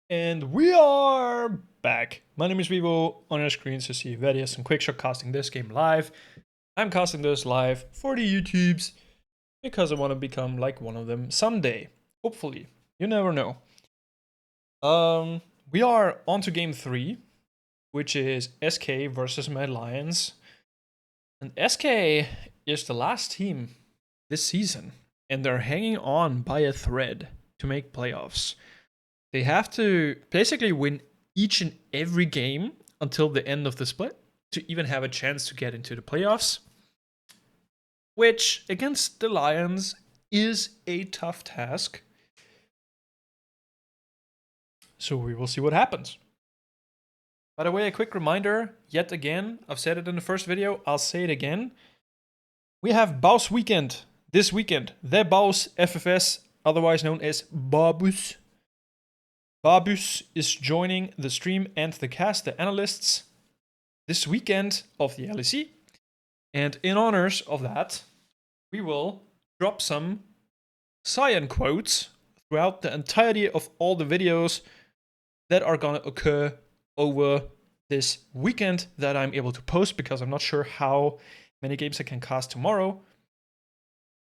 And we are back. My name is Vivo. On your screens, you see Vedius and Quickshot casting this game live. I'm casting this live for the YouTubes because I want to become like one of them someday. Hopefully. You never know. We are on to game 3, which is SK versus Mad Lions. And SK is the last team this season, and they're hanging on by a thread to make playoffs. They have to basically win each and every game until the end of the split to even have a chance to get into the playoffs, which against the Lions is a tough task. So we will see what happens. By the way, a quick reminder, yet again, I've said it in the first video, I'll say it again. We have BAUS weekend this weekend. The BAUS FFS, otherwise known as BAUS. BAUS is joining the stream and the cast, the analysts, this weekend of the LEC. And in honors of that, we will drop some Sion quotes throughout the entirety of all the videos that are gonna occur over this weekend that I'm able to post, because I'm not sure how many games I can cast tomorrow.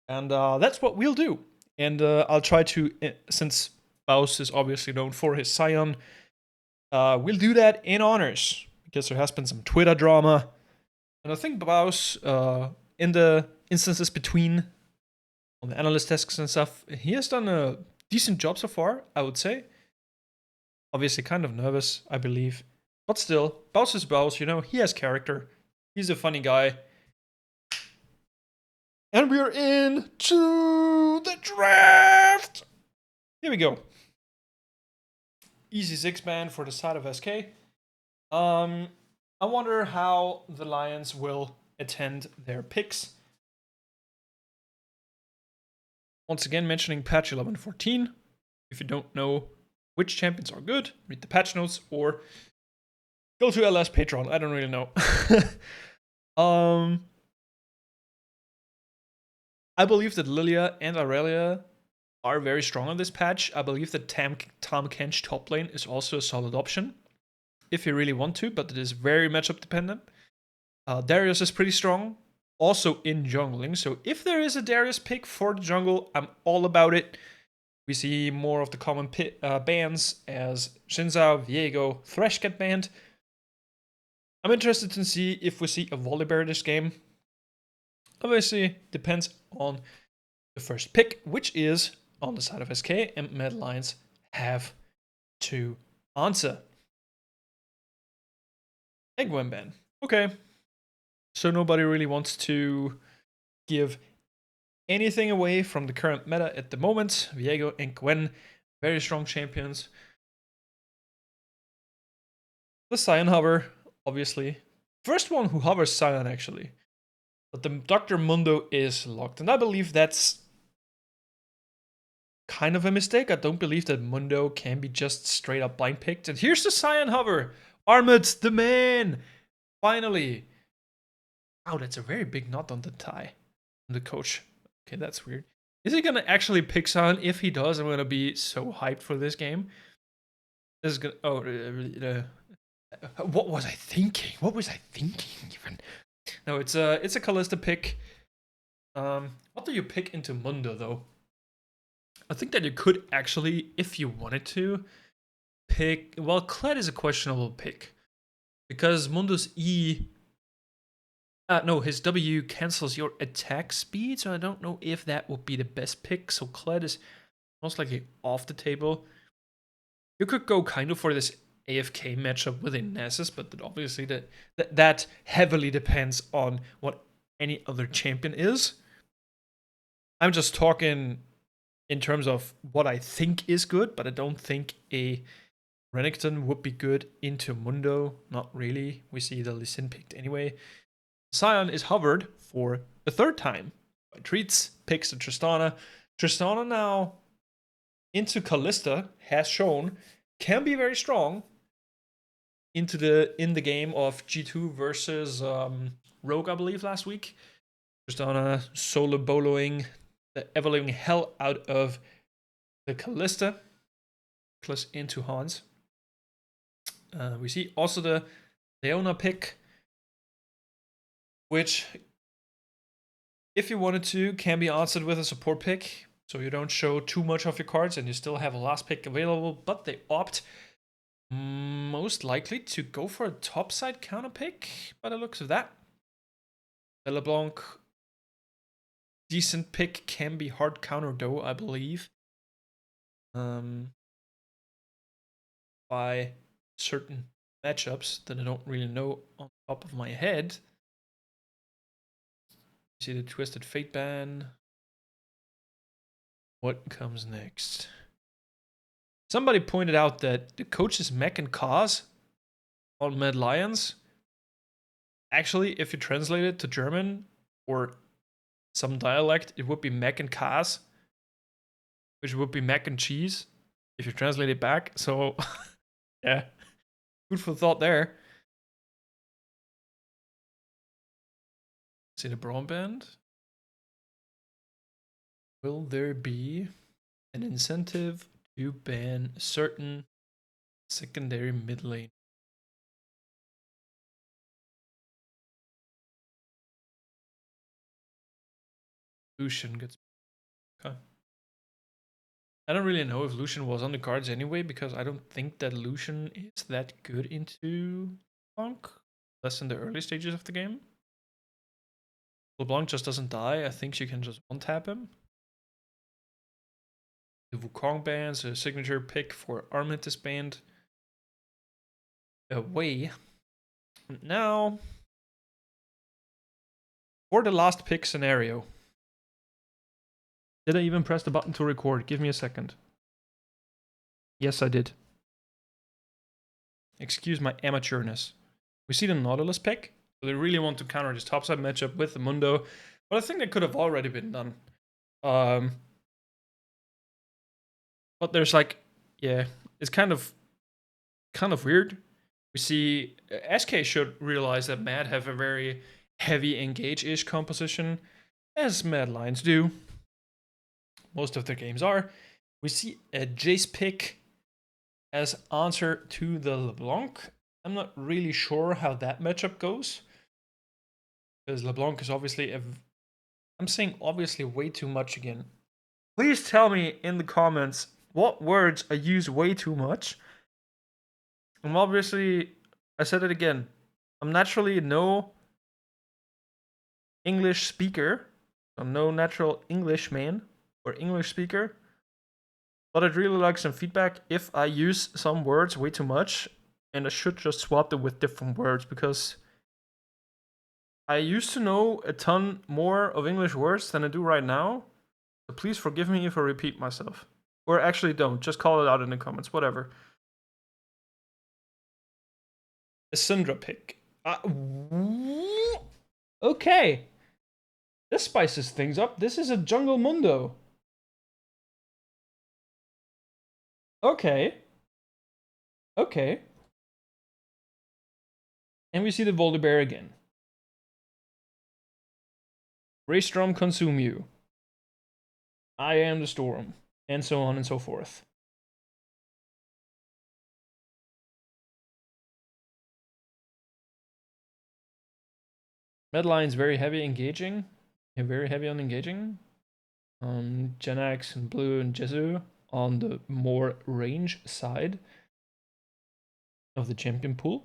And that's what we'll do. And I'll try to, since BAUS is obviously known for his Sion, we'll do that in honors, because there has been some Twitter drama. And I think BAUS, in the instances between on the analyst tasks and stuff, he has done a decent job so far, I would say. Obviously kind of nervous, I believe. But still, BAUS is BAUS, you know, he has character. He's a funny guy. And we're into the draft! Here we go. Easy 6-man for the side of SK. I wonder how the Lions will attend their picks. Once again, mentioning patch 11.14. If you don't know which champions are good, read the patch notes or go to LS Patreon. I don't really know. I believe that Lilia and Aurelia are very strong on this patch. I believe that Tahm Kench top lane is also a solid option if you really want to, but it is very matchup dependent. Darius is pretty strong, also in jungling. So if there is a Darius pick for the jungle, I'm all about it. We see more of the common bans as Shinzao, Viego, Thresh get banned. I'm interested to see if we see a Volibear this game. Obviously, depends on the first pick, which is on the side of SK, and Mad Lions have to answer. Egwene ban. Okay. So nobody really wants to give anything away from the current meta at the moment. Viego and Gwen, very strong champions. The Sion hover, obviously. First one who hovers Sion, actually. But the Dr. Mundo is locked, and I believe that's kind of a mistake. I don't believe that Mundo can be just straight up blind picked. And here's the Sion hover. Armut, the man! Finally. Wow, that's a very big knot on the tie. The coach. Okay, that's weird. Is he gonna actually pick Sion? If he does, I'm gonna be so hyped for this game. This is gonna. Oh, what was I thinking? What was I thinking even? No, it's a Kalista pick. What do you pick into Mundo though? I think that you could actually, if you wanted to, pick. Well, Kled is a questionable pick because Mundo's E. No, his W cancels your attack speed, so I don't know if that would be the best pick. So Kled is most likely off the table. You could go kind of for this AFK matchup within Nasus, but obviously that heavily depends on what any other champion is. I'm just talking in terms of what I think is good, but I don't think a Renekton would be good into Mundo. Not really. We see the Lee Sin picked anyway. Sion is hovered for the third time by Treats, picks the Tristana. Tristana now into Kalista has shown can be very strong in the game of G2 versus Rogue, I believe, last week. Tristana solo boloing the ever-living hell out of the Kalista. Plus into Hans. We see also the Leona pick, which, if you wanted to, can be answered with a support pick. So you don't show too much of your cards and you still have a last pick available, but they opt most likely to go for a topside counter pick by the looks of that. The LeBlanc, decent pick, can be hard counter though, I believe. By certain matchups that I don't really know on top of my head. See the Twisted Fate ban. What comes next? Somebody pointed out that the coaches Mech and Kaz on Mad Lions, actually, if you translate it to German or some dialect, it would be Mech and Kaz, which would be mac and cheese if you translate it back. So, yeah, food for thought there. See the Braun Band. Will there be an incentive to ban certain secondary mid lane? Lucian gets... Okay. I don't really know if Lucian was on the cards anyway, because I don't think that Lucian is that good into Blanc. Less in the early stages of the game. LeBlanc just doesn't die. I think she can just one-tap him. The Wukong bands, a signature pick for Armistice band. Away. Now, for the last pick scenario. Did I even press the button to record? Give me a second. Yes, I did. Excuse my amateurness. We see the Nautilus pick. So they really want to counter this topside matchup with the Mundo. But I think that could have already been done. But there's like, yeah, it's kind of weird. We see SK should realize that Mad have a very heavy engage-ish composition, as Mad Lions do. Most of their games are. We see a Jace pick as answer to the LeBlanc. I'm not really sure how that matchup goes, because LeBlanc is obviously I'm saying obviously way too much again. Please tell me in the comments what words I use way too much. I'm obviously, I said it again, I'm naturally no English speaker. I'm no natural Englishman or English speaker. But I'd really like some feedback if I use some words way too much, and I should just swap them with different words, because I used to know a ton more of English words than I do right now. So please forgive me if I repeat myself. Or actually don't, just call it out in the comments, whatever. A Syndra pick. Okay. This spices things up. This is a Jungle Mundo. Okay. Okay. And we see the Volbear again. Raystrom consume you. I am the storm. And so on and so forth. Medline's very heavy engaging. Yeah, very heavy on engaging. Genax and Blue and Jesu on the more range side of the champion pool.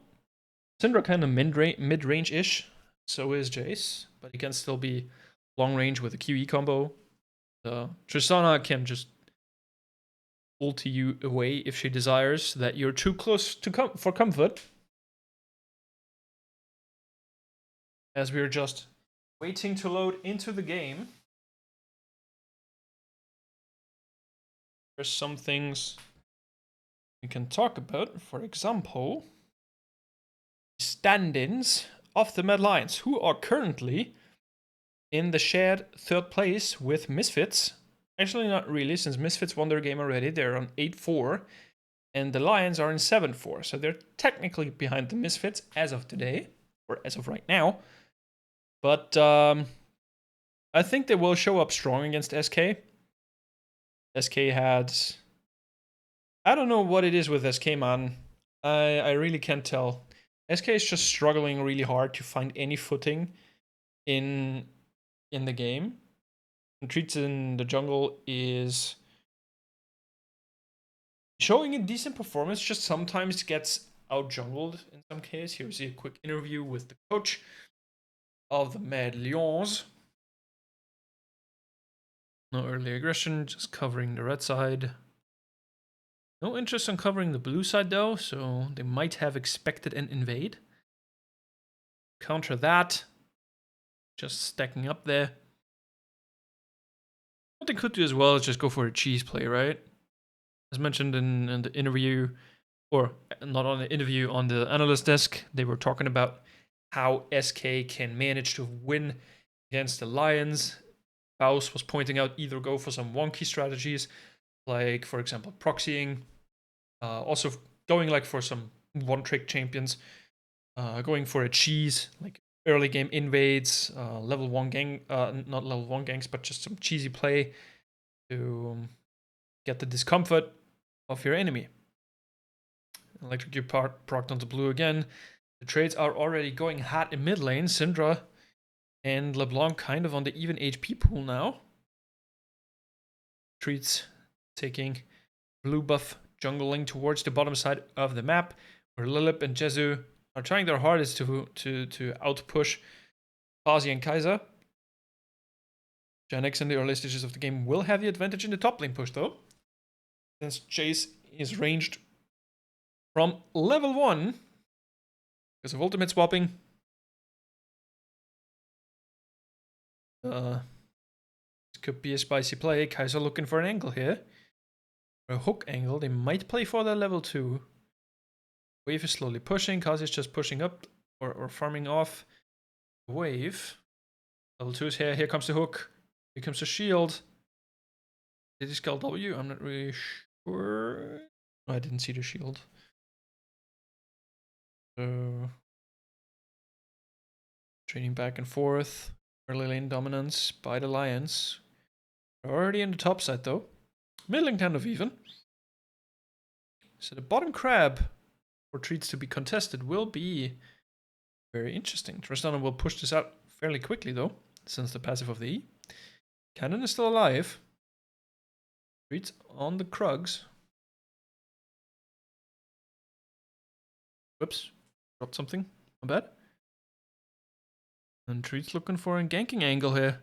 Syndra kind of mid-range-ish. So is Jace, but he can still be long range with a QE combo. Tristana can just ulti you away if she desires that you're too close to for comfort. As we're just waiting to load into the game, there's some things we can talk about. For example, stand-ins of the Mad Lions, who are currently in the shared third place with Misfits. Actually, not really, since Misfits won their game already. They're on 8-4, and the Lions are in 7-4. So they're technically behind the Misfits as of today, or as of right now. But I think they will show up strong against SK. SK had... I don't know what it is with SK, man. I really can't tell. SK is just struggling really hard to find any footing in the game. And Treats in the jungle is showing a decent performance, just sometimes gets out jungled in some case. Here we see a quick interview with the coach of the Mad Lions. No early aggression, just covering the red side. No interest in covering the blue side though, so they might have expected an invade. Counter that. Just stacking up there. What they could do as well is just go for a cheese play, right? As mentioned in the interview, or not on the interview, on the analyst desk, they were talking about how SK can manage to win against the Lions. BAUS was pointing out either go for some wonky strategies, like, for example, proxying. Also going like for some one-trick champions. Going for a cheese, like early game invades, level 1 gang, not level 1 ganks, but just some cheesy play to get the discomfort of your enemy. Electrocute procced onto blue again. The trades are already going hot in mid lane. Syndra and LeBlanc kind of on the even HP pool now. Treats taking blue buff jungling towards the bottom side of the map, where Lilip and Jezu are trying their hardest to outpush Quasi and Kaiser. Janix in the early stages of the game will have the advantage in the top lane push though, since Chase is ranged from level 1 because of ultimate swapping. This could be a spicy play. Kaiser looking for an angle here. A hook angle. They might play for their level 2. Wave is slowly pushing. Kazi is just pushing up or farming off the wave. Level 2 is here. Here comes the hook. Here comes the shield. Did he scale W? I'm not really sure. Oh, I didn't see the shield. So trading back and forth. Early lane dominance by the Lions. Already in the top side though. Middling kind of even. So the bottom crab for Treats to be contested will be very interesting. Tristana will push this out fairly quickly though, since the passive of the E. Cannon is still alive. Treats on the Krugs. Whoops, dropped something. My bad. And Treats looking for a ganking angle here.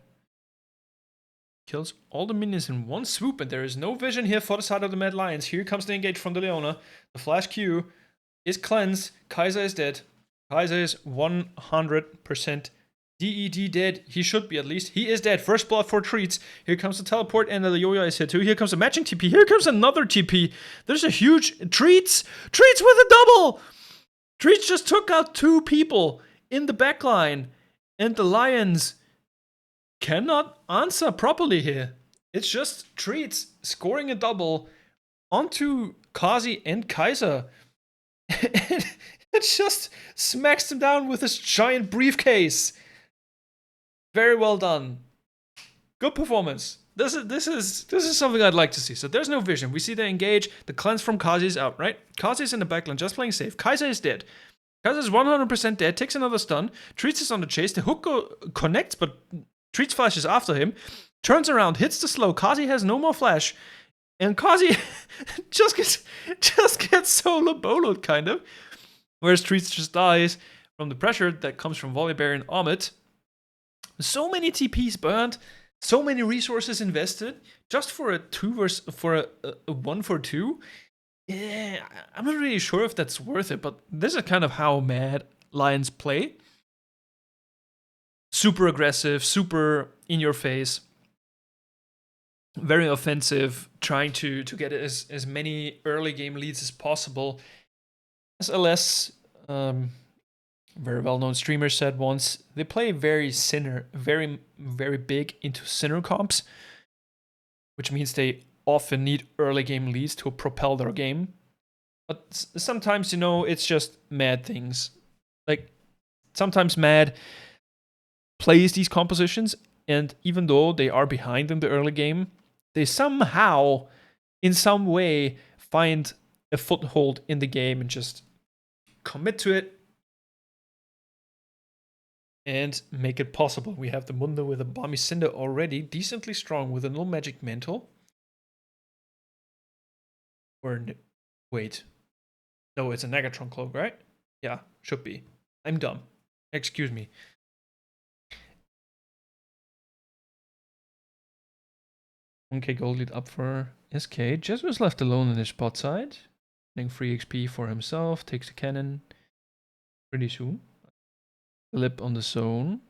Kills all the minions in one swoop, and there is no vision here for the side of the Mad Lions. Here comes the engage from the Leona. The flash Q is cleansed. Kaiser is dead. Kaiser is 100% DED dead. He should be at least. He is dead. First blood for Treats. Here comes the teleport, and the Yo-Yo is here too. Here comes a matching TP. Here comes another TP. There's a huge Treats. Treats with a double. Treats just took out 2 people in the backline, and the Lions cannot answer properly here. It's just Treats scoring a double onto Kazi and Kaiser. And it just smacks them down with this giant briefcase. Very well done. Good performance. This is something I'd like to see. So there's no vision. We see the engage. The cleanse from Kazi is out, right? Kazi is in the backline just playing safe. Kaiser is dead. Kaiser is 100% dead. Takes another stun. Treats is on the chase. The hook connects, but Treats flashes after him, turns around, hits the slow. Kazi has no more flash, and Kazi just gets solo boloed kind of. Whereas Treats just dies from the pressure that comes from Volibear and Omid. So many TPs burned, so many resources invested just for a 1-for-2. Yeah, I'm not really sure if that's worth it, but this is kind of how Mad Lions play. Super aggressive, super in your face, very offensive, trying to get as many early game leads as possible. As LS, very well-known streamer said once, they play very big into Sinner comps, which means they often need early game leads to propel their game. But sometimes, you know, it's just Mad things. Like, sometimes Mad plays these compositions, and even though they are behind in the early game, they somehow, in some way, find a foothold in the game and just commit to it, and make it possible. We have the Mundo with a Balmy Cinder already, decently strong with a null magic mantle. Or wait, no, it's a Negatron cloak, right? Yeah, should be. I'm dumb. Excuse me. Okay, gold lead up for SK. Jesu's left alone in his spot side. Getting free XP for himself. Takes the cannon pretty soon. Lip on the zone.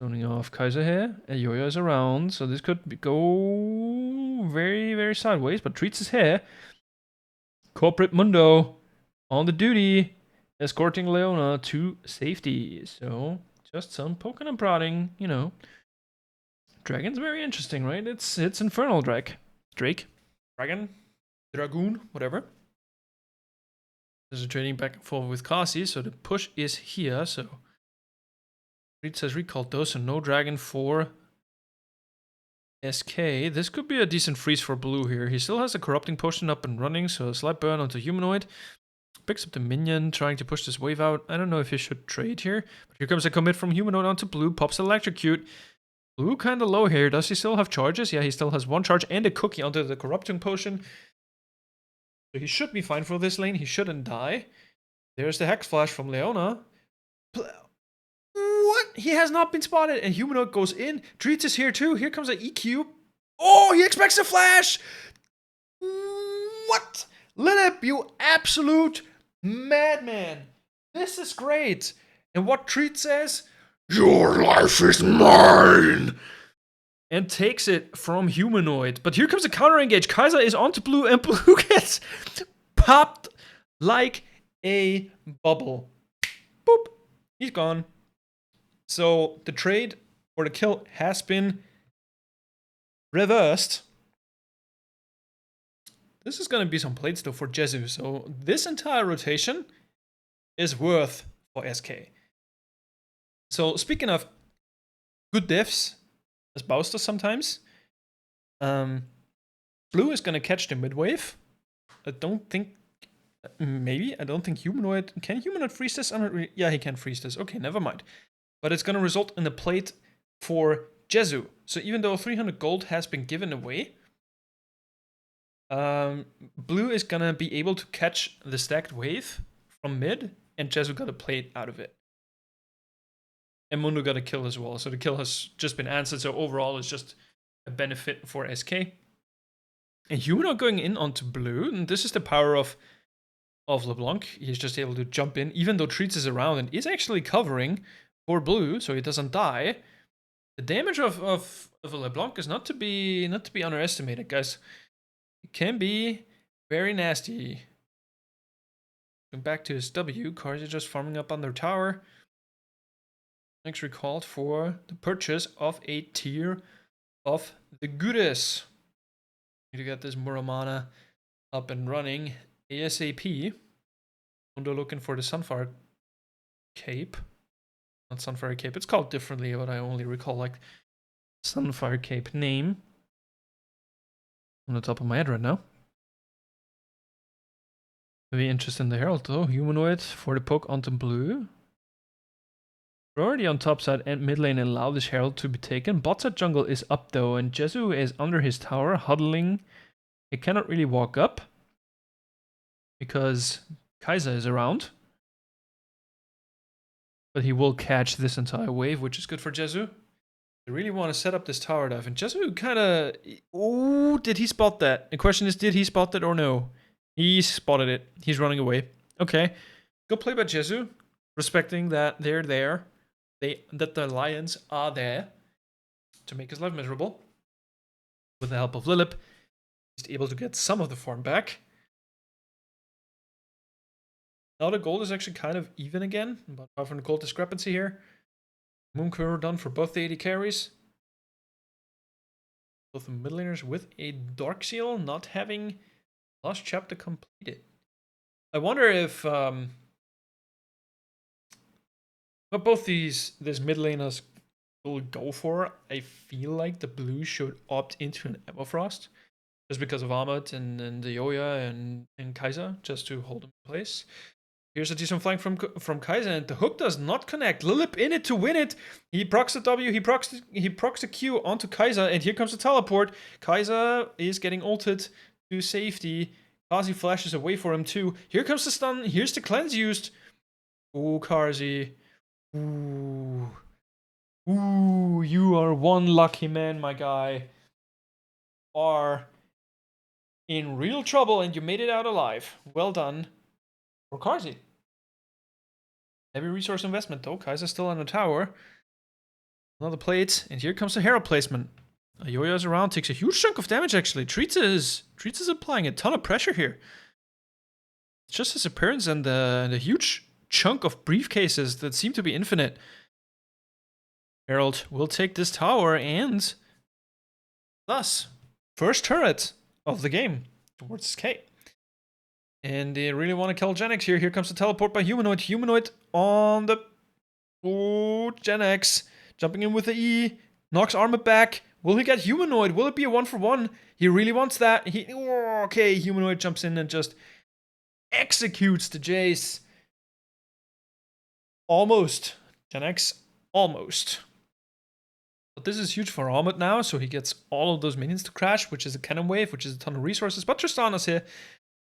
Zoning off Kaiser here. And Yoya is around, so this could go very, very sideways, but treats his hair. Corporate Mundo on the duty, escorting Leona to safety. So just some poking and prodding, you know. Dragon's very interesting, right? It's Infernal Drake. Dragon? Dragoon? Whatever. There's a trading back and forth with Kasi, so the push is here, so Reed says recalled those, so no dragon for SK. This could be a decent freeze for blue here. He still has a corrupting potion up and running, so a slight burn onto humanoid. Picks up the minion, trying to push this wave out. I don't know if he should trade here, but here comes a commit from humanoid onto blue, pops electrocute. Blue kind of low here. Does he still have charges? Yeah, he still has one charge and a cookie onto the corrupting potion. So he should be fine for this lane. He shouldn't die. There's the Hex Flash from Leona. What? He has not been spotted. And humanoid goes in. Treats is here too. Here comes an EQ. Oh, he expects a flash. What? Lilip, you absolute madman. This is great. And what Treat says? Your life is mine! And takes it from humanoid. But here comes a counter engage. Kaiser is onto blue, and blue gets popped like a bubble. Boop. He's gone. So the trade or the kill has been reversed. This is going to be some plates though for Jesu. So this entire rotation is worth for SK. So speaking of good diffs, as BAUS does sometimes, blue is going to catch the mid-wave. I don't think, maybe, I don't think humanoid, can humanoid freeze this? Yeah, he can freeze this. Okay, never mind. But it's going to result in a plate for Jesu. So even though 300 gold has been given away, blue is going to be able to catch the stacked wave from mid, and Jesu got a plate out of it. And Mundo got a kill as well. So the kill has just been answered. So overall, it's just a benefit for SK. And humanoid going in onto blue. And this is the power of LeBlanc. He's just able to jump in, even though Treats is around and is actually covering for blue, so he doesn't die. The damage of a LeBlanc is not to be underestimated, guys. It can be very nasty. Going back to his W, cars are just farming up on their tower. Next recalled for the purchase of a tier of the goddess. Need to get this Muramana up and running ASAP. Mundo looking for the Sunfire Cape. Not Sunfire Cape, it's called differently, but I only recall like Sunfire Cape name on the top of my head right now. Very interested in the Herald though. Humanoid for the poke onto blue. We're already on top side and mid lane and allow this Herald to be taken. Bot side jungle is up though, and Jesu is under his tower, huddling. He cannot really walk up because Kaiser is around. But he will catch this entire wave, which is good for Jesu. They really want to set up this tower dive, and Jesu kind of... Oh, did he spot that? The question is, did he spot it or no? He spotted it. He's running away. Okay. Good play by Jesu, respecting that they're there. That the lions are there to make his life miserable. With the help of Lilip, he's able to get some of the farm back. Now the gold is actually kind of even again. About 500 gold discrepancy here. Mooncurve done for both the AD carries. Both the mid laners with a Dark Seal not having last chapter completed. I wonder if what both this mid laners will go for. I feel like the blue should opt into an Everfrost. Just because of Ahmed and the Yoya and Kaiser, just to hold them in place. Here's a decent flank from Kaiser, and the hook does not connect. Lilip in it to win it. He procs the W, he procs the Q onto Kaiser, and here comes the teleport. Kaiser is getting ulted to safety. Kazi flashes away for him too. Here comes the stun. Here's the cleanse used. Ooh, Kazi. Ooh. Ooh, you are one lucky man, my guy. Are in real trouble, and you made it out alive. Well done for Kazi. Heavy resource investment though. Kaiser's still on the tower. Another plate, and here comes the Herald placement. Yoya's around, takes a huge chunk of damage actually. Treats is applying a ton of pressure here. It's just his appearance and the huge chunk of briefcases that seem to be infinite. Herald will take this tower and thus first turret of the game towards SK. And they really want to kill Gen X here. Here comes the teleport by Humanoid. Humanoid on the... Oh, Gen X. Jumping in with the E. Knocks Armor back. Will he get Humanoid? Will it be a 1-for-1? He really wants that. Okay, Humanoid jumps in and just executes the Jace. Almost. Gen X, almost. But this is huge for Armor now, so he gets all of those minions to crash, which is a cannon wave, which is a ton of resources. But Tristana's here.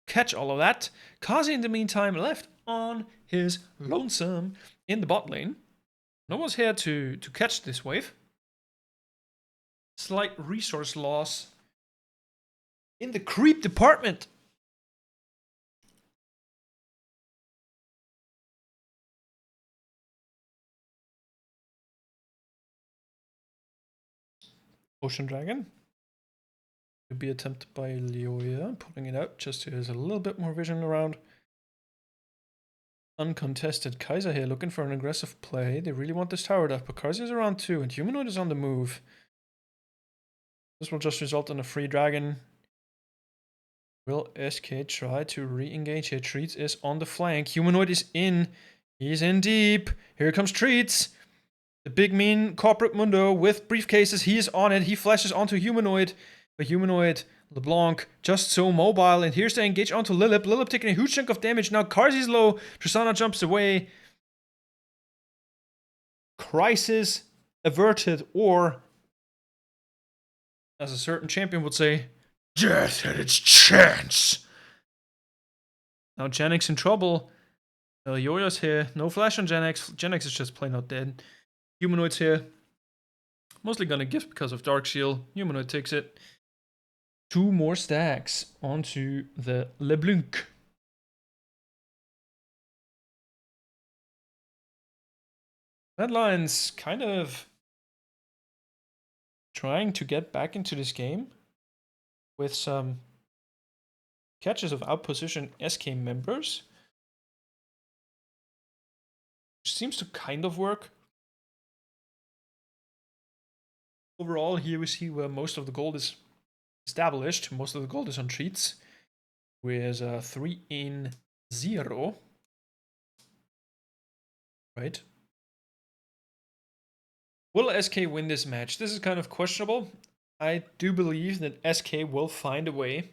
Catch all of that. Kazi, in the meantime, left on his lonesome in the bot lane. No one's here to catch this wave. Slight resource loss in the creep department. Ocean Dragon. To be attempted by Lyoya, pulling it out just so there's a little bit more vision around. Uncontested Kaiser here, looking for an aggressive play. They really want this towered up, but Kaiser is around too, and Humanoid is on the move. This will just result in a free dragon. Will SK try to re-engage here? Treats is on the flank. Humanoid is in. He's in deep. Here comes Treats. The big mean corporate Mundo with briefcases. He is on it. He flashes onto Humanoid. But Humanoid, LeBlanc, just so mobile. And here's the engage onto Lilip. Lilip taking a huge chunk of damage. Now Karzi's low. Tristana jumps away. Crisis averted, or as a certain champion would say, death had its chance. Now Gen X in trouble. Yoya's here. No flash on Gen X. Gen X is just plain not dead. Humanoid's here. Mostly gonna gift because of Dark Shield. Humanoid takes it. 2 more stacks onto the LeBlanc. Redline's kind of trying to get back into this game with some catches of outposition SK members. Which seems to kind of work. Overall, here we see where most of the gold is established. Most of the gold is on Treats, with 3-0. Right? Will SK win this match? This is kind of questionable. I do believe that SK will find a way to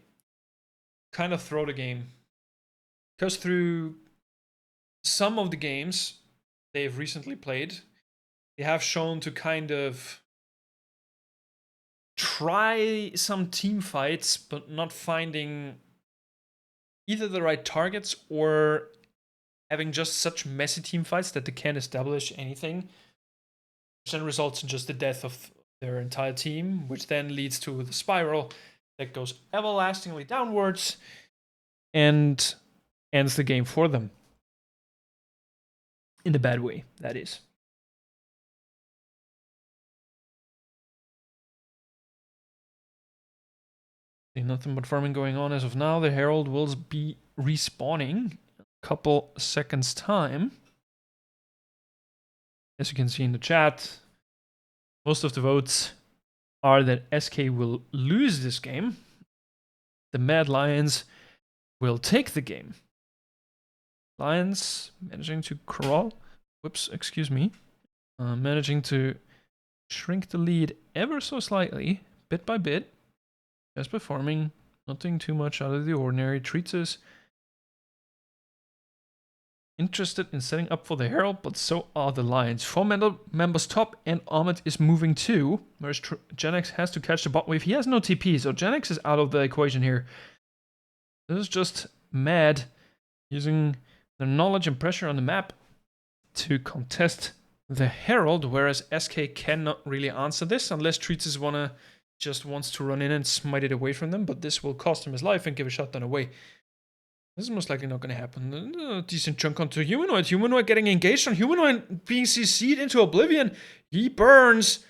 kind of throw the game. Because through some of the games they've recently played, they have shown to kind of try some team fights, but not finding either the right targets or having just such messy team fights that they can't establish anything, which then results in just the death of their entire team, which then leads to the spiral that goes everlastingly downwards and ends the game for them. In a bad way, that is. Nothing but farming going on as of now. The Herald will be respawning a couple seconds time. As you can see in the chat, most of the votes are that SK will lose this game. The Mad Lions will take the game. Lions managing to crawl. Whoops, excuse me. Managing to shrink the lead ever so slightly, bit by bit. Just performing, nothing too much out of the ordinary. Treats us interested in setting up for the Herald, but so are the Lions. 4 members top, and Ahmed is moving too. Whereas Genex has to catch the bot wave. He has no TP, so Genex is out of the equation here. This is just mad using their knowledge and pressure on the map to contest the Herald, whereas SK cannot really answer this unless Treats wants to run in and smite it away from them, but this will cost him his life and give a shutdown away. This is most likely not going to happen. A decent chunk onto Humanoid. Humanoid getting engaged on Humanoid being CC'd into oblivion. He burns.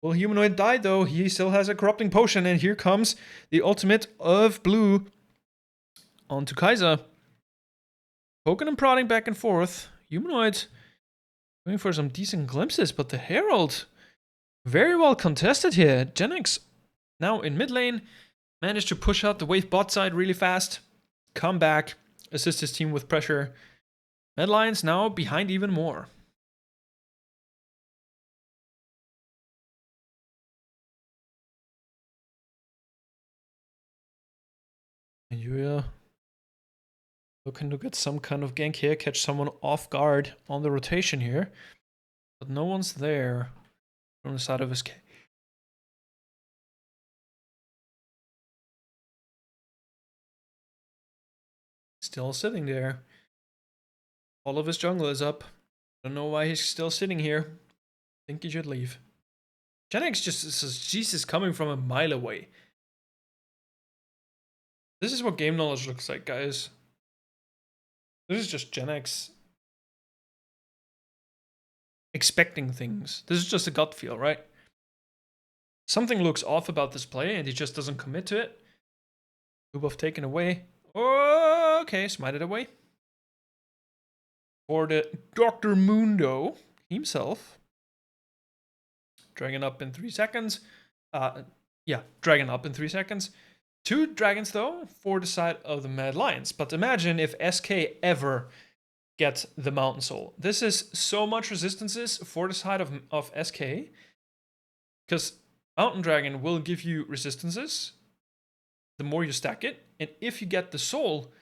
Will Humanoid die though? He still has a corrupting potion, and here comes the ultimate of blue onto Kaiser. Poking and prodding back and forth. Humanoid going for some decent glimpses, but the Herald very well contested here. Genex now in mid lane managed to push out the wave bot side really fast. Come back, assist his team with pressure. Mad Lions now behind even more. And Yuya looking to get some kind of gank here, catch someone off guard on the rotation here. But no one's there from the side of SK. Still sitting there. All of his jungle is up. Don't know why he's still sitting here. Think he should leave. Genex just says, Jesus, coming from a mile away. This is what game knowledge looks like, guys. This is just Genex expecting things. This is just a gut feel, right? Something looks off about this play and he just doesn't commit to it. Lubov taken away. Oh, okay, smite it away. For the Dr. Mundo himself. Dragon up in 3 seconds. Yeah, dragon up in 3 seconds. 2 dragons though for the side of the Mad Lions. But imagine if SK ever get the Mountain Soul. This is so much resistances for the side of SK. Because Mountain Dragon will give you resistances the more you stack it. And if you get the soul,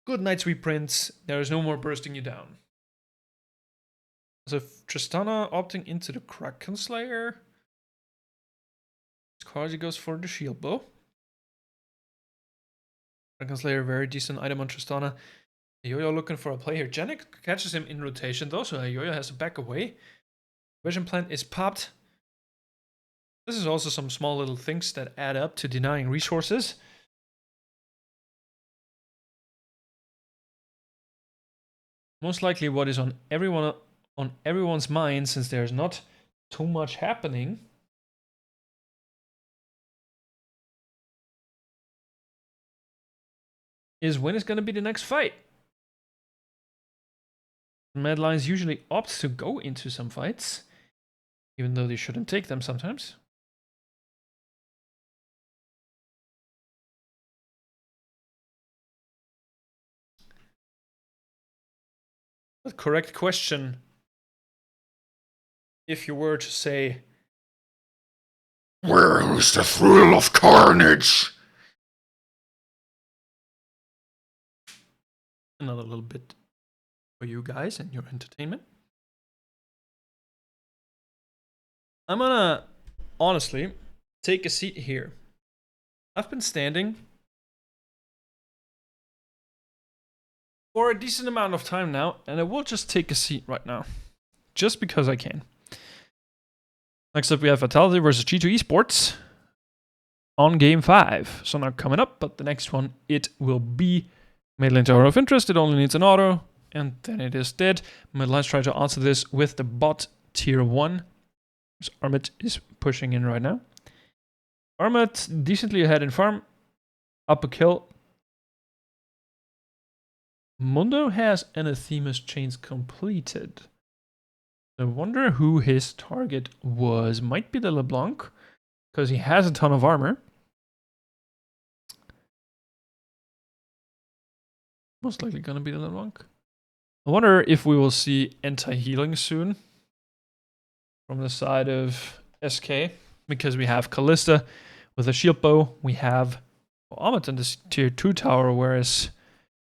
good night, sweet prince. There is no more bursting you down. So Tristana opting into the Kraken Slayer. Kazi goes for the shield bow. Kraken Slayer, very decent item on Tristana. Yo-Yo looking for a play here. Janik catches him in rotation though, so Yo-Yo has to back away. Vision plant is popped. This is also some small little things that add up to denying resources. Most likely what is on everyone's mind, since there's not too much happening, is when is going to be the next fight. Mad Lions usually opt to go into some fights, even though they shouldn't take them sometimes. But correct question, if you were to say, where is the thrill of carnage? Another little bit for you guys and your entertainment. I'm gonna honestly take a seat here. I've been standing for a decent amount of time now, and I will just take a seat right now, just because I can. Next up, we have Vitality versus G2 Esports on Game 5. So not coming up, but the next one, it will be Mid Lane Tower of Interest. It only needs an auto, and then it is dead. Let's try to answer this with the bot tier 1. Armit is pushing in right now. Armit decently ahead in farm. Up a kill. Mundo has Anathema's chains completed. I wonder who his target was. Might be the LeBlanc, because he has a ton of armor. Most likely gonna be the LeBlanc. I wonder if we will see anti-healing soon from the side of SK, because we have Kalista with a shield bow. We have Ahmed in this tier 2 tower, whereas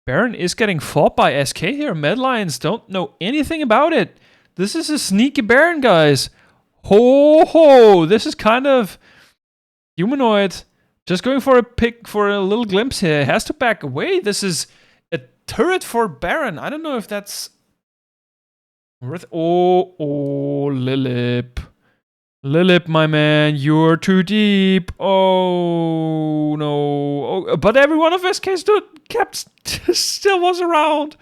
Baron is getting fought by SK here. Mad Lions don't know anything about it. This is a sneaky Baron, guys. Ho ho! This is kind of humanoid. Just going for a pick for a little glimpse here. Has to back away. This is a turret for Baron. I don't know if that's worth. Oh, Lilip. Lilip, my man, you're too deep. Oh no! Oh, but every one of SK still was around.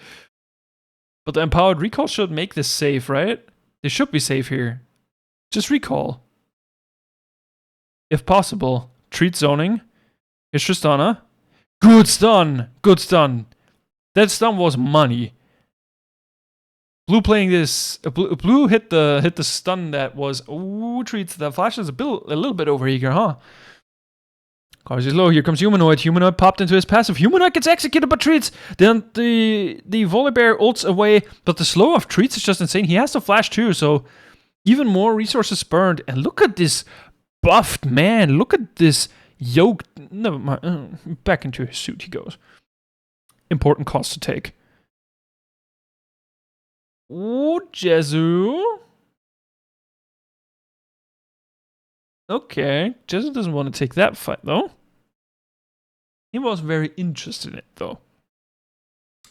But the empowered recall should make this safe, right? They should be safe here. Just recall, if possible. Treat zoning. Here's Tristana. Good stun. Good stun. That stun was money. Blue playing this. Blue hit the stun that was. Ooh, treats. The flash is a little bit overeager, huh? Cars is low. Here comes Humanoid. Humanoid popped into his passive. Humanoid gets executed by Treats. Then the Volibear ults away. But the slow of Treats is just insane. He has to flash too, so even more resources burned. And look at this buffed man. Look at this yoked. Never mind. Back into his suit he goes. Important cost to take. Ooh, Jezu. Okay, Jezu doesn't want to take that fight though. He was very interested in it though.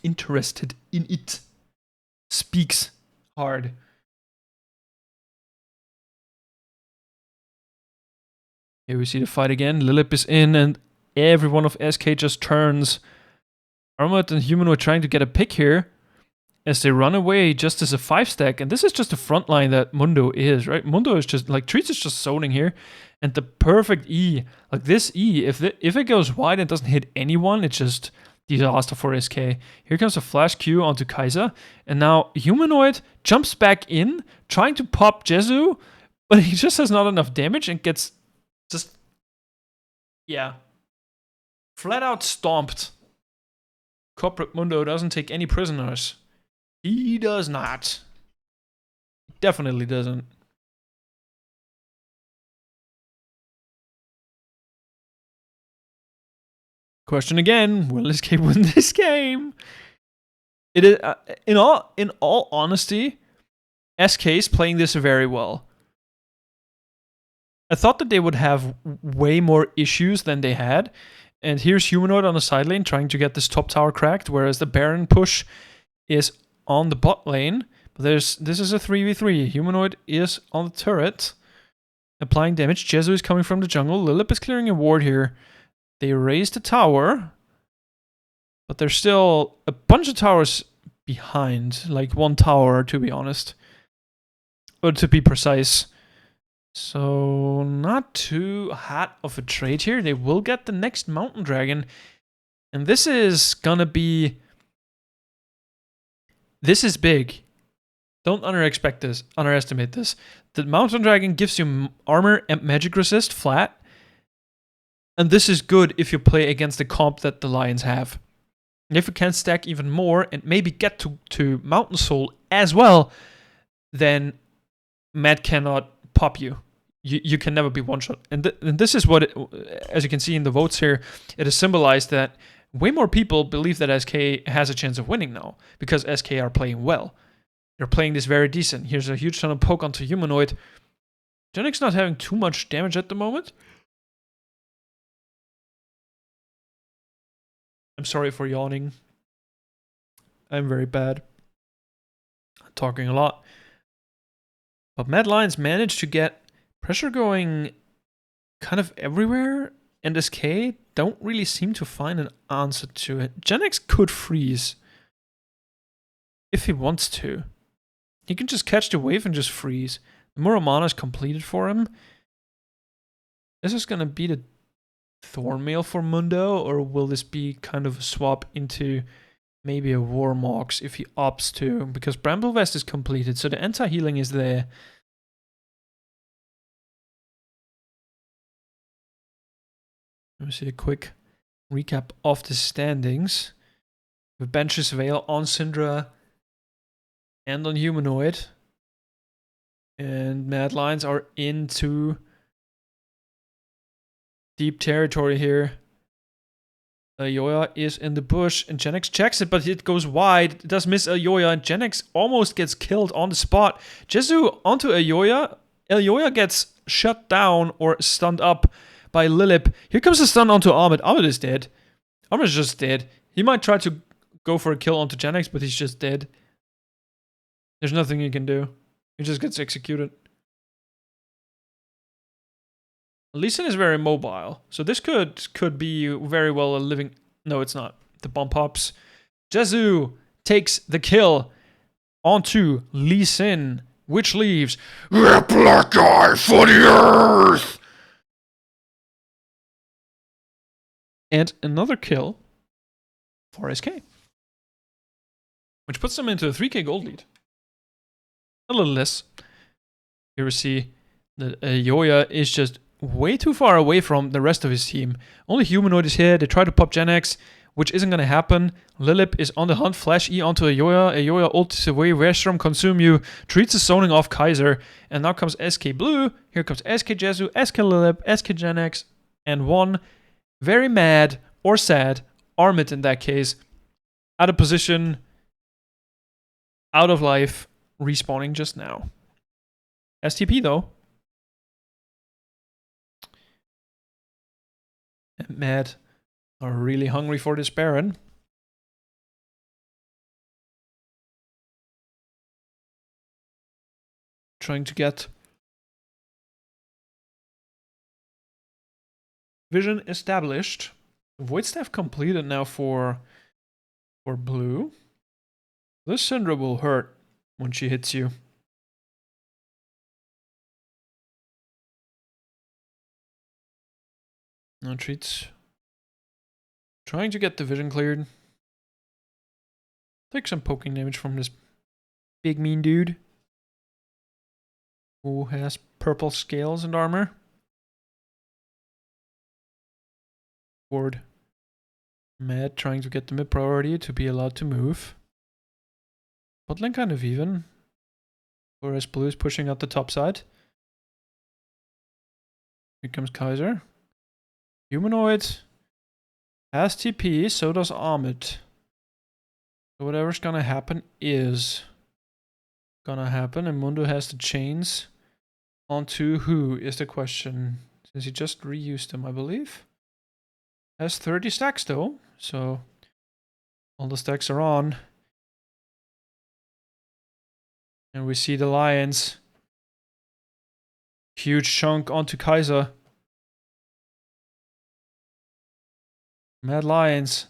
Interested in it. Speaks hard. Here we see the fight again. Lilip is in and every one of SK just turns. Armored and Humanoid trying to get a pick here as they run away just as a 5-stack. And this is just the front line that Mundo is, right? Mundo is just, like, Treats is just zoning here. And the perfect E, like this E, if it goes wide and doesn't hit anyone, it's just disaster for SK. Here comes a flash Q onto Kaiser. And now Humanoid jumps back in, trying to pop Jezu, but he just has not enough damage and gets just, yeah, flat out stomped. Corporate Mundo doesn't take any prisoners. He does not. Definitely doesn't. Question again: will SK win this game? It is in all honesty, SK is playing this very well. I thought that they would have way more issues than they had, and here's Humanoid on the side lane trying to get this top tower cracked, whereas the Baron push is on the bot lane. But this is a 3v3. Humanoid is on the turret, applying damage. Jezu is coming from the jungle. Lilip is clearing a ward here. They raise the tower, but there's still a bunch of towers behind, like one tower to be honest, or to be precise. So not too hot of a trade here. They will get the next Mountain Dragon, and this is gonna be. This is big. Don't underestimate this. The Mountain Dragon gives you armor and magic resist flat. And this is good if you play against the comp that the Lions have. And if you can stack even more and maybe get to Mountain Soul as well, then Matt cannot pop you. You can never be one-shot. And this is what, as you can see in the votes here, it is symbolized that way more people believe that SK has a chance of winning now because SK are playing well. They're playing this very decent. Here's a huge ton of poke onto Humanoid. Genix not having too much damage at the moment. I'm sorry for yawning. I'm very bad. I'm talking a lot. But Mad Lions managed to get pressure going kind of everywhere, and SK don't really seem to find an answer to it. Genix could freeze if he wants to. He can just catch the wave and just freeze. The Muramana is completed for him. This is gonna be the Thornmail for Mundo, or will this be kind of a swap into maybe a Warmox if he opts to? Because Bramble Vest is completed, so the anti-healing is there. Let me see a quick recap of the standings. With Bench's Veil on Syndra and on Humanoid. And Mad Lions are into deep territory here. Yoya is in the bush, and Genex checks it, but it goes wide. It does miss Yoya, and Genex almost gets killed on the spot. Jesu onto Yoya. Yoya gets shut down or stunned up by Lilip. Here comes a stun onto Ahmed. Ahmed is dead. Ahmed is just dead. He might try to go for a kill onto Genex, but he's just dead. There's nothing he can do. He just gets executed. Lee Sin is very mobile, so this could be very well a living... No, it's not. The bomb pops. Jesu takes the kill onto Lee Sin, which leaves The black eye for the earth! and another kill for SK, which puts them into a 3k gold lead. A little less. Here we see that Yoya is just way too far away from the rest of his team. Only Humanoid is here. They try to pop Gen X, which isn't going to happen. Lilip is on the hunt. Flash E onto Ayoya. Ayoya ults away. Westrom consume you. Treats the zoning off Kaiser. And now comes SK Blue. Here comes SK Jesu, SK Lilip, SK Gen X. And one very mad or sad Armit in that case. Out of position. Out of life. Respawning just now. STP though. And Mad are really hungry for this Baron. Trying to get vision established. Void Staff completed now for Blue. This Syndra will hurt when she hits you. No treats. Trying to get the vision cleared. Take some poking damage from this big mean dude who has purple scales and armor. Ward. Mad trying to get the mid priority to be allowed to move. Botlane kind of even. Whereas Blue is pushing out the top side. Here comes Kaiser. Humanoid has TP, so does Ahmed. So whatever's gonna happen is gonna happen, and Mundo has the chains onto who is the question. Since he just reused them, I believe. Has 30 stacks though, so all the stacks are on. And we see the Lions. Huge chunk onto Kaiser. Mad Lions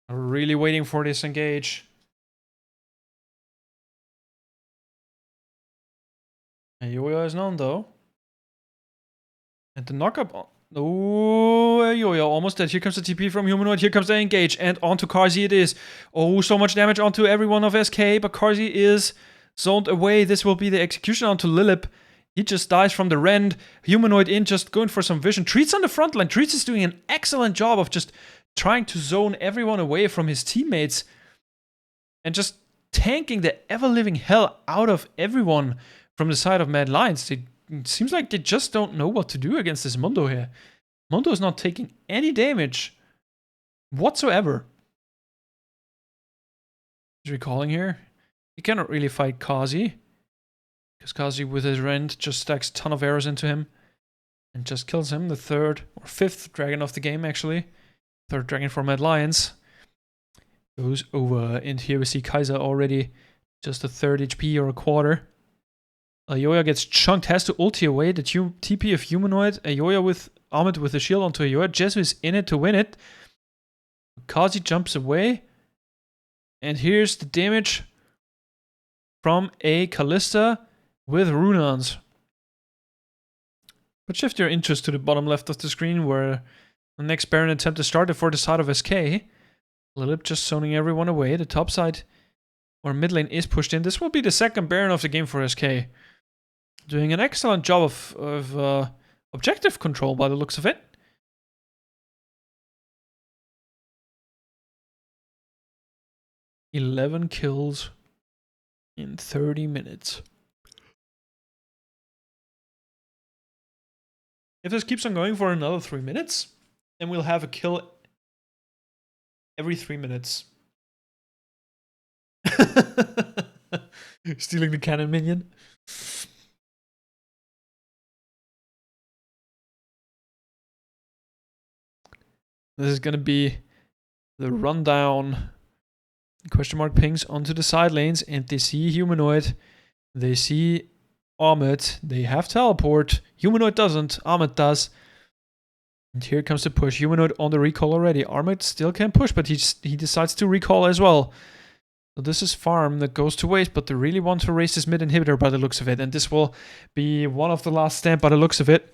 are really waiting for this engage. And Yoya is known though. And the knockup. Oh, Yoya almost dead. Here comes the TP from Humanoid. Here comes the engage. And onto Karzi it is. Oh, so much damage onto everyone of SK. But Karzi is zoned away. This will be the execution onto Lilip. He just dies from the rend. Humanoid in, just going for some vision. Treats on the front line. Treats is doing an excellent job of just trying to zone everyone away from his teammates. And just tanking the ever-living hell out of everyone from the side of Mad Lions. It seems like they just don't know what to do against this Mundo here. Mundo is not taking any damage whatsoever. He's recalling here. He cannot really fight Kazi. Because Kazi with his rend just stacks a ton of arrows into him. And just kills him. The third or fifth dragon of the game actually. Third dragon for Mad Lions. Goes over. And here we see Kaiser already. Just a third HP or a quarter. Ayoya gets chunked. Has to ulti away. The TP of Humanoid. Ayoya with Ahmed with the shield onto Ayoya. Jesu is in it to win it. Kazi jumps away. And here's the damage from a Callista with Runans. But shift your interest to the bottom left of the screen where the next Baron attempt is started for the side of SK. Lilip just zoning everyone away. The top side or mid lane is pushed in. This will be the second Baron of the game for SK. Doing an excellent job of objective control by the looks of it. "11 kills in 30 minutes. If this keeps on going for another 3 minutes, then we'll have a kill every 3 minutes. Stealing the cannon minion. This is gonna be the rundown. Question mark pings onto the side lanes, and they see Humanoid. They see Ahmed. They have teleport. Humanoid doesn't. Ahmed does. And here comes the push. Humanoid on the recall already. Ahmed still can push, but he decides to recall as well. So this is farm that goes to waste, but they really want to raise this mid inhibitor by the looks of it. And this will be one of the last stand by the looks of it.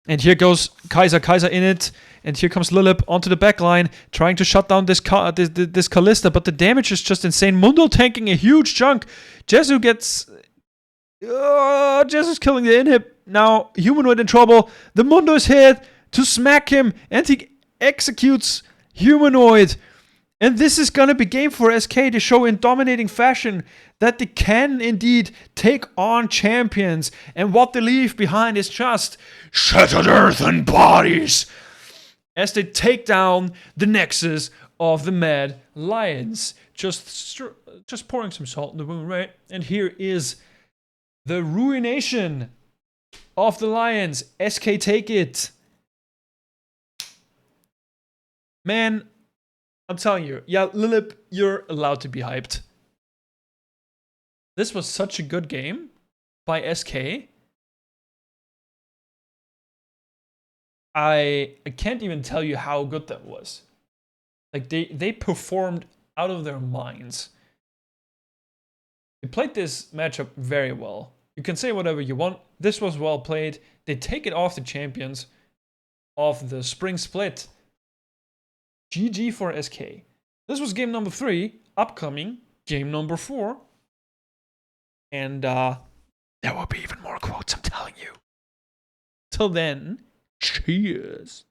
And here goes Kaiser. Kaiser in it. And here comes Lilip onto the back line, trying to shut down this Kalista. But the damage is just insane. Mundo tanking a huge chunk. Jesu gets... Jesu's killing the inhib. Now, Humanoid in trouble. The Mundo is hit to smack him. And he executes Humanoid. And this is going to be game for SK to show in dominating fashion that they can indeed take on champions. And what they leave behind is just Shattered earth and bodies. as they take down the nexus of the Mad Lions. Just pouring some salt in the wound, right? And here is the ruination of the Lions. SK take it. Man, I'm telling you, yeah, Lilip, you're allowed to be hyped. This was such a good game by SK. I can't even tell you how good that was. Like, they performed out of their minds. They played this matchup very well. You can say whatever you want. This was well played. They take it off the champions of the spring split. GG for SK. This was game number 3. Upcoming, game number 4. And there will be even more quotes, I'm telling you. Till then, cheers.